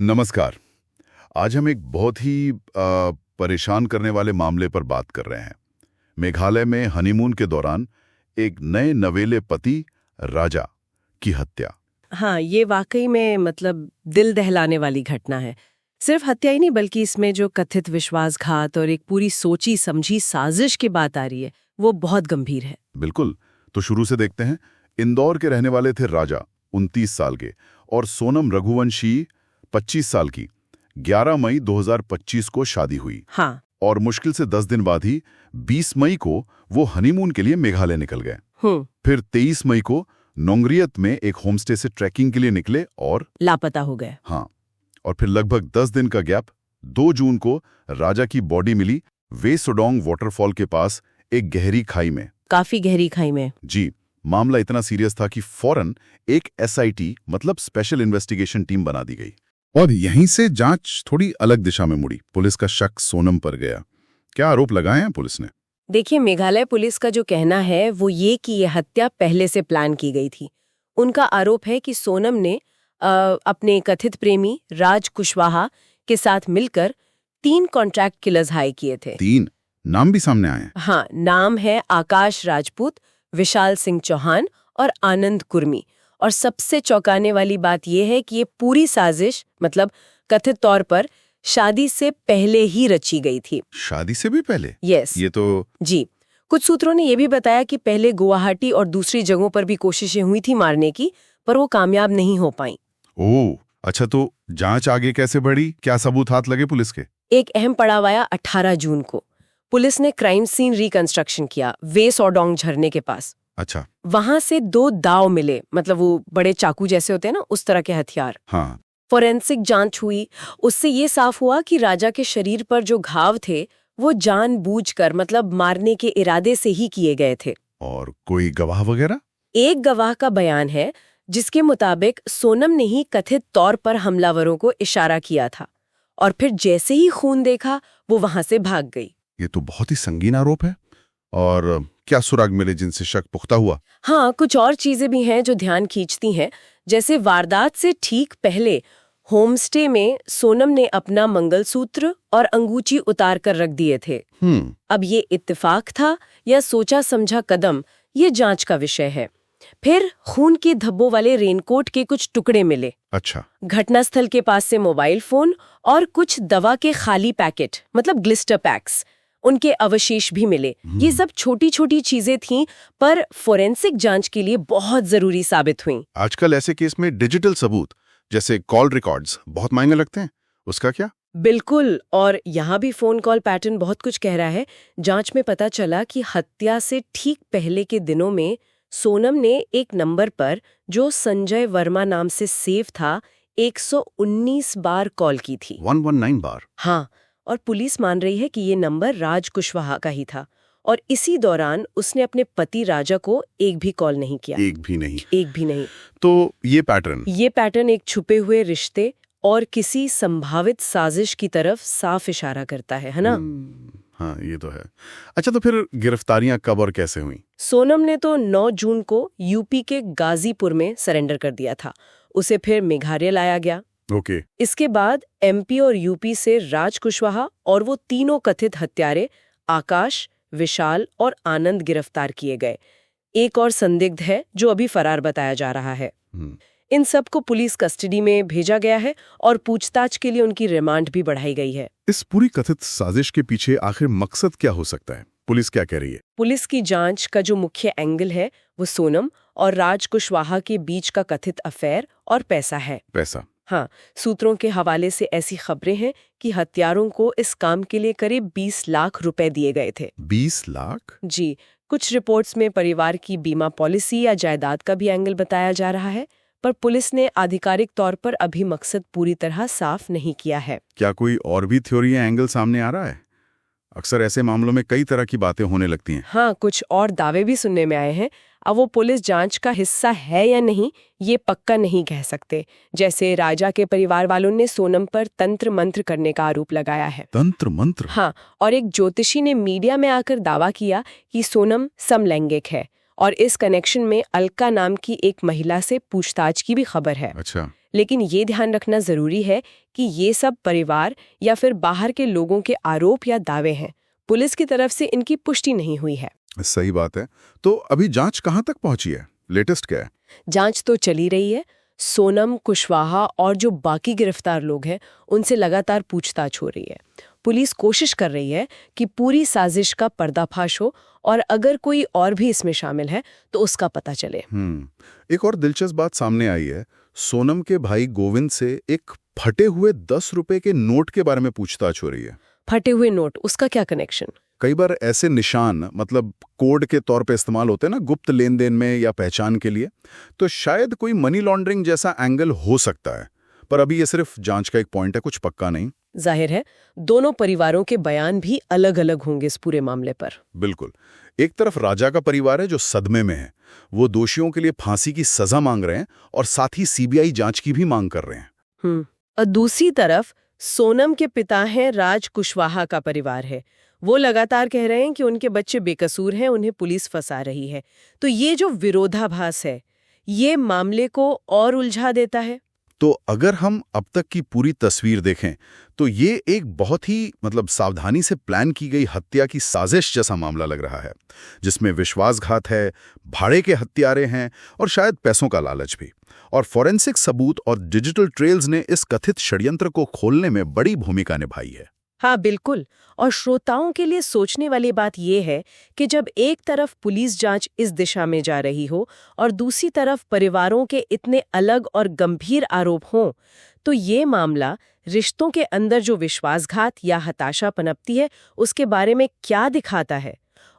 नमस्कार। आज हम एक बहुत ही परेशान करने वाले मामले पर बात कर रहे हैं। मेघालय में हनीमून के दौरान एक नए नवेले पति राजा की हत्या। हाँ, ये वाकई में दिल दहलाने वाली घटना है। सिर्फ हत्या ही नहीं बल्कि इसमें जो कथित विश्वासघात और एक पूरी सोची समझी साजिश की बात आ रही है वो बहुत गंभीर है। बिल्कुल, तो शुरू से देखते हैं। इंदौर के रहने वाले थे राजा, 29 साल के, और सोनम रघुवंशी 25 साल की। 11 मई 2025 को शादी हुई। हाँ। और मुश्किल से 10 दिन बाद ही 20 मई को वो हनीमून के लिए मेघालय निकल गए। फिर 23 मई को नोंगरियत में एक होमस्टे से ट्रैकिंग के लिए निकले और लापता हो गए। हाँ, और फिर लगभग 10 दिन का गैप, 2 जून को राजा की बॉडी मिली वे सोडोंग वाटरफॉल के पास एक गहरी खाई में। काफी गहरी खाई में। जी, मामला इतना सीरियस था कि फौरन एक SIT मतलब स्पेशल इन्वेस्टिगेशन टीम बना दी गई। और यहीं से जांच थोड़ी अलग दिशा में मुड़ी। पुलिस का शक सोनम पर गया। क्या आरोप लगाए हैं पुलिस ने? देखिए, मेघालय पुलिस का जो कहना है वो ये कि ये हत्या पहले से प्लान की गई थी। उनका आरोप है कि सोनम ने अपने कथित प्रेमी राज कुशवाहा के साथ मिलकर 3 कॉन्ट्रैक्ट किलर्स हायर किए थे। 3 नाम भी सामने आए हैं। हाँ, नाम है आकाश राजपूत, विशाल सिंह चौहान और आनंद कुर्मी। और सबसे चौंकाने वाली बात यह है कि ये पूरी साजिश कथित तौर पर शादी से पहले ही रची गई थी। शादी से भी पहले? यस। ये तो जी, कुछ सूत्रों ने यह भी बताया कि पहले गुवाहाटी और दूसरी जगहों पर भी कोशिशें हुई थी मारने की, पर वो कामयाब नहीं हो पाई। ओह, अच्छा, तो जांच आगे कैसे बढ़ी? क्या सबूत हाथ लगे पुलिस के? एक अहम पड़ाव आया 18 जून को। पुलिस ने क्राइम सीन रिकंस्ट्रक्शन किया वे सोडोंग झरने के पास। अच्छा। वहां से 2 दाव मिले, वो बड़े चाकू जैसे होते हैं ना, उस तरह के हथियार। हाँ। फोरेंसिक जांच हुई, उससे ये साफ हुआ कि राजा के शरीर पर जो घाव थे वो जानबूझकर मारने के इरादे से ही किए गए थे। और कोई गवाह वगैरह? एक गवाह का बयान है जिसके मुताबिक सोनम ने ही कथित तौर पर हमलावरों को इशारा किया था और फिर जैसे ही खून देखा वो वहां से भाग गई। ये तो बहुत ही संगीन आरोप है। और क्या सुराग मिले जिनसे शक पुख्ता हुआ? हाँ, कुछ और चीजें भी हैं जो ध्यान खींचती हैं। जैसे वारदात से ठीक पहले होमस्टे में सोनम ने अपना मंगलसूत्र और अंगूठी उतार कर रख दिए थे। अब ये इत्तेफाक था या सोचा समझा कदम, ये जांच का विषय है। फिर खून के धब्बों वाले रेनकोट के कुछ टुकड़े मिले। अच्छा। घटनास्थल के पास से मोबाइल फोन और कुछ दवा के खाली पैकेट ग्लिस्टर पैक्स, उनके अवशेष भी मिले। ये सब छोटी छोटी चीजें थीं, पर फोरेंसिक जांच के लिए बहुत जरूरी साबित हुई। आजकल ऐसे केस में डिजिटल सबूत जैसे कॉल रिकॉर्ड्स बहुत मायने लगते हैं, उसका क्या? बिल्कुल, और यहाँ भी फोन कॉल पैटर्न बहुत कुछ कह रहा है। जांच में पता चला कि हत्या से ठीक पहले के दिनों में सोनम ने एक नंबर पर जो संजय वर्मा नाम से सेव था 119 बार कॉल की थी। 119 बार? हाँ, और पुलिस मान रही है कि ये नंबर राज कुशवाहा का ही था और इसी दौरान उसने अपने पति राजा को एक भी कॉल नहीं किया। एक भी नहीं? एक भी नहीं। तो ये पैटर्न एक छुपे हुए रिश्ते और किसी संभावित साजिश की तरफ साफ इशारा करता है ना? हाँ, ये तो है। अच्छा, तो फिर गिरफ्तारियां कब और कैसे हुई? सोनम ने तो 9 जून को यूपी के गाजीपुर में सरेंडर कर दिया था। उसे फिर मेघालय लाया गया। ओके। इसके बाद MP और यूपी से राज कुशवाहा और वो तीनों कथित हत्यारे आकाश, विशाल और आनंद गिरफ्तार किए गए। एक और संदिग्ध है जो अभी फरार बताया जा रहा है। इन सब को पुलिस कस्टडी में भेजा गया है और पूछताछ के लिए उनकी रिमांड भी बढ़ाई गई है। इस पूरी कथित साजिश के पीछे आखिर मकसद क्या हो सकता है? पुलिस क्या कह रही है? पुलिस की जांच का जो मुख्य एंगल है वो सोनम और राज कुशवाहा के बीच का कथित अफेयर और पैसा है। पैसा? हाँ, सूत्रों के हवाले से ऐसी खबरें हैं कि हत्यारों को इस काम के लिए करीब 20 लाख रुपए दिए गए थे। 20 लाख? जी, कुछ रिपोर्ट्स में परिवार की बीमा पॉलिसी या जायदाद का भी एंगल बताया जा रहा है, पर पुलिस ने आधिकारिक तौर पर अभी मकसद पूरी तरह साफ नहीं किया है। क्या कोई और भी थ्योरी या एंगल सामने आ रहा है? अक्सर ऐसे मामलों में कई तरह की बातें होने लगती हैं। हाँ, कुछ और दावे भी सुनने में आए हैं। अब वो पुलिस जांच का हिस्सा है या नहीं ये पक्का नहीं कह सकते। जैसे राजा के परिवार वालों ने सोनम पर तंत्र मंत्र करने का आरोप लगाया है। तंत्र मंत्र? हाँ, और एक ज्योतिषी ने मीडिया में आकर दावा किया कि सोनम समलैंगिक है और इस कनेक्शन में अलका नाम की एक महिला से पूछताछ की भी खबर है। अच्छा। लेकिन ये ध्यान रखना जरूरी है कि ये सब परिवार या फिर बाहर के लोगों के आरोप या दावे हैं। पुलिस की तरफ से इनकी पुष्टि नहीं हुई है। सही बात है। तो अभी जांच कहाँ तक पहुंची है? लेटेस्ट क्या है? जांच तो चली रही है। सोनम, कुशवाहा और जो बाकी गिरफ्तार लोग हैं उनसे लगातार पूछताछ हो रही है। पुलिस कोशिश कर रही है कि पूरी साजिश का पर्दाफाश हो और अगर कोई और भी इसमें शामिल है तो उसका पता चले। एक और दिलचस्प बात सामने आई है। सोनम के भाई गोविंद से एक फटे हुए 10 रुपए के नोट के बारे में पूछताछ हो रही है। फटे हुए नोट, उसका क्या कनेक्शन? कई बार ऐसे निशान मतलब कोड के तौर पे इस्तेमाल होते हैं ना, गुप्त लेन देन में या पहचान के लिए। तो शायद कोई मनी लॉन्ड्रिंग जैसा एंगल हो सकता है, पर अभी ये सिर्फ जांच का एक पॉइंट है, कुछ पक्का नहीं। जाहिर है दोनों परिवारों के बयान भी अलग अलग होंगे इस पूरे मामले पर। बिल्कुल। एक तरफ राजा का परिवार है जो सदमे में है, वो दोषियों के लिए फांसी की सजा मांग रहे हैं और साथ ही सीबीआई जांच की भी मांग कर रहे हैं। और दूसरी तरफ सोनम के पिता हैं राज कुशवाहा का परिवार है। वो लगातार कह रहे हैं कि उनके बच्चे बेकसूर हैं, उन्हें पुलिस फंसा रही है। तो ये जो विरोधाभास है ये मामले को और उलझा देता है। तो अगर हम अब तक की पूरी तस्वीर देखें तो ये एक बहुत ही सावधानी से प्लान की गई हत्या की साजिश जैसा मामला लग रहा है, जिसमें विश्वासघात है, भाड़े के हत्यारे हैं और शायद पैसों का लालच भी। और फॉरेंसिक सबूत और डिजिटल ट्रेल्स ने इस कथित षड्यंत्र को खोलने में बड़ी भूमिका निभाई है। हाँ बिल्कुल। और श्रोताओं के लिए सोचने वाली बात यह है कि जब एक तरफ पुलिस जांच इस दिशा में जा रही हो और दूसरी तरफ परिवारों के इतने अलग और गंभीर आरोप हों, तो ये मामला रिश्तों के अंदर जो विश्वासघात या हताशा पनपती है उसके बारे में क्या दिखाता है,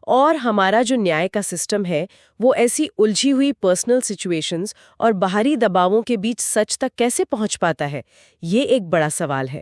और हमारा जो न्याय का सिस्टम है वो ऐसी उलझी हुई पर्सनल सिचुएशंस और बाहरी दबावों के बीच सच तक कैसे पहुंच पाता है, ये एक बड़ा सवाल है।